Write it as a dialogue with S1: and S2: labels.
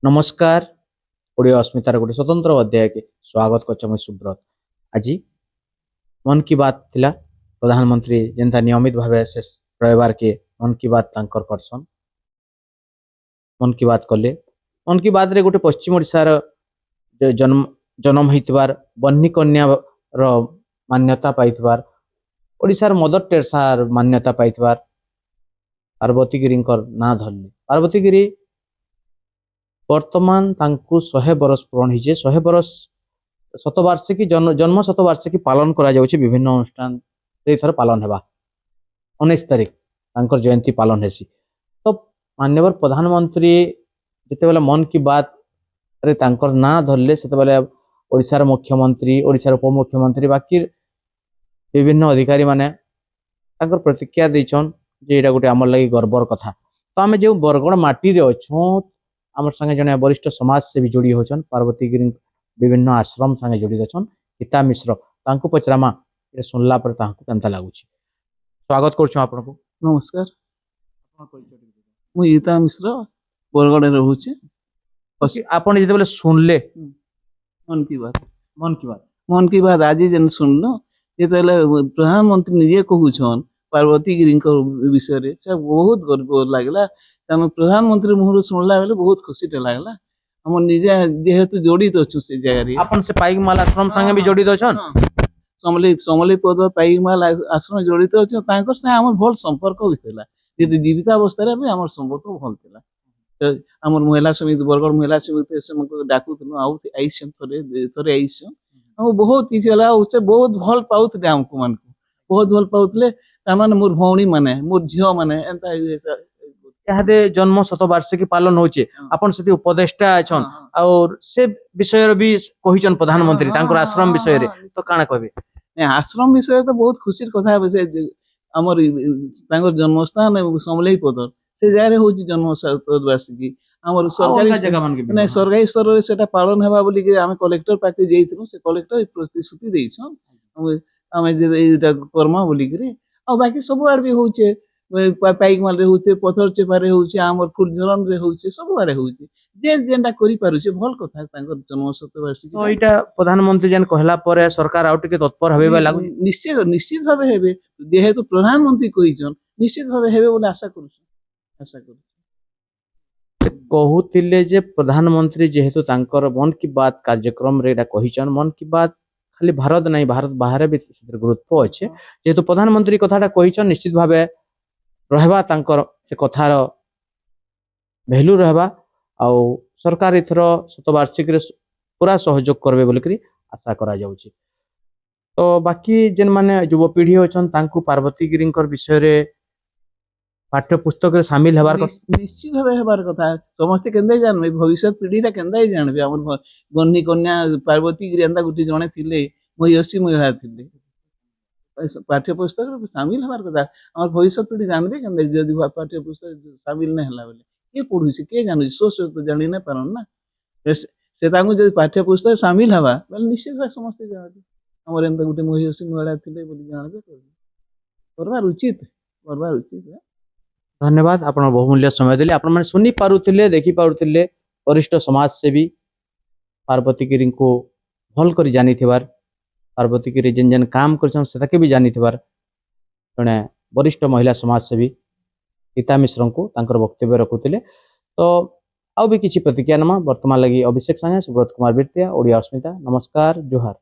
S1: नमस्कार। ओडियो अस्मितार गोटे स्वतंत्र अध्याय के स्वागत कर मुझे सुब्रत। आज मन की बात थिला प्रधानमंत्री जेनता नियमित भावे से रविवार के मन की बात तांकर करसन। मन की बात कले मन की बात रे गोटे पश्चिम ओडिशार जन्म जन्म होइतबार बन्नी कन्या रो मान्यता पाइतबार ओडिशार मदर टेरेसार मान्यता पाइतबार पार्वती गिरींकर ना धरले। पार्वती गिरी वर्तमान तांकु 100 बरस पूर्ण हिजे 100 बरस शतवार्षिकी जन्म शतवार्षिकी पालन करा जाउछि। विभिन्न अनुष्ठान थर पालन हेबा 19 तारिख तांकर जयंती पालन हेसी। तो माननीय प्रधानमंत्री जिते बेला मन की बात रे तांकर ना धरले सेते बेला ओडिशार मुख्यमंत्री ओडिशार उपमुख्यमंत्री बाकी विभिन्न अधिकारी माने तांकर प्रतिक्रिया दैछन जे एटा गोटे हमर लागि गर्वर कथा। तो आमे जे बरगड़ माटी रे अछो आमर संगे जने वरिष्ठ समाज से भी जोड़ी होचन पार्वती गिरी विभिन्न आश्रम संगे जोड़ी होचन गीता मिश्र तांको पचरामा ए सुनला पर तांको केनता लागुची। स्वागत करछु आपनको।
S2: नमस्कार। मुझे गीता मिश्र बरगड़े रहूचे।
S1: आपण जेते बेले सुनले
S2: मन की बात
S1: मन की बात
S2: आज जेन सुनलो जेते प्रधानमंत्री निजे कहूछन पार्वती गिरी विषय रे से बहुत गर्व लागला। तेणु प्रधानमंत्री मुहर शुणला बेले बहुत खुशी लगला। हम निजे जेहेतु जड़ित अच्छु से जगह
S1: आपन से पाइकमाल आश्रम संगे भी जड़ित अछन।
S2: समली पद पाइकमाल आश्रम जड़ित अच्छे तांकर से हमर भल संपर्क होइतला। यदि जीवित अवस्था रे भी हमर संपर्क भल थिला। तो हमर महिला समिति बरगड़ महिला समिति से हमको डाकुतनु आउ आइसन थरे आइसन हम बहुत किछ होला उसे बहुत भल पाउतले हमको मन को बहुत भल पाउतले। तामाने मोर भौणी माने मोर झियो माने एंता
S1: यादे जन्म शतवार्षिकी पालन होचे आपन सेति उपदेष्टा अछन और से विषय रे भी कहिचन प्रधानमंत्री तांकर आश्रम विषय रे। तो काना कहबे
S2: आश्रम विषय तो बहुत खुशीर कथा हमर तांकर जन्मस्थान समलेई पदर से जाय रे होची जन्म शतवार्षिकी हमर सरकारी
S1: जगह मान के
S2: नै सरकारी स्तर रे सेटा पालन हेबा बोली के हम कलेक्टर पाके जेइथनु से कलेक्टर प्रतिश्रुति देइछन हम जे एटा कर्मा बोली के आ बाकी सब आड़ भी होचे पाइक माल रे होते पथर चेपारे होचे हमर फुलझरन रे होचे सब आड़े होचे जे जेंडा करि पारुचे भल कथा तांकर जन्म शतवार्षिकी।
S1: तो एटा प्रधानमंत्री जन कहला पर सरकार आउ टिके तत्पर हेबे लागु
S2: निश्चित भाबे हेबे जेहेतु प्रधानमंत्री कहिछन निश्चित भाबे हेबे बोले आशा करू
S1: कहूतिले जे प्रधानमंत्री जेहेतु तांकर मन की बात कार्यक्रम रे एटा कहिछन मन की बात खाली भारत नहीं भारत बाहर भी गुरुत्व अच्छे जेहेतु प्रधानमंत्री कथाटा कहिछन निश्चित भाबे रहबा तांकर से कथार वैल्यू रहबा आ सरकार इथर शतवार्षिक रे पूरा सहयोग करबे बोलकरी आशा करा जाउची। तो बाकी जेन माने युवपीढ़ी अछन तांकु पार्वती गिरींकर विषय रे पाठ्य पुस्तक रे शामिल हेबार
S2: निश्चित भाबे हेबार कथा समस्त केंदे जानबे भविष्य पीढ़ी रा केंदे जानबे हमर बन्नी कन्या पार्वती गिरी एंता गुटी जणे थिले महिषी महिला थिले पाठ्य पुस्तक शामिल हमार कथा हमर भविष्य पीढ़ी जानबे केंदे जदि पाठ्य पुस्तक शामिल नै हला बेले के पढु छी के जानु सोच तो जानि नै पारन ना से तांगु जदि पाठ्य पुस्तक शामिल हवा बेले निश्चित भाबे समस्त जानबे हमर एंता गुटी महिषी महिला थिले बोली जानबे करबार उचित।
S1: धन्यवाद आपण बहुमूल्य समय देले आपण माने सुनी पारुथिले देखि पारुथिले वरिष्ठ समाज सेवी पार्वती गिरी को भल करी जानी थिबार पार्वती गिरी जेन जेन काम करछन सेटा के भी जानी थिबार जने वरिष्ठ महिला समाज सेवी गीता मिश्र को तांकर वक्तव्य रखुथिले। तो आउ भी किछि प्रतिक्रिया नमा वर्तमान लगी अभिषेक संगे सुब्रत कुमार बिरतिया ओडिया अस्मिता। नमस्कार जोहार।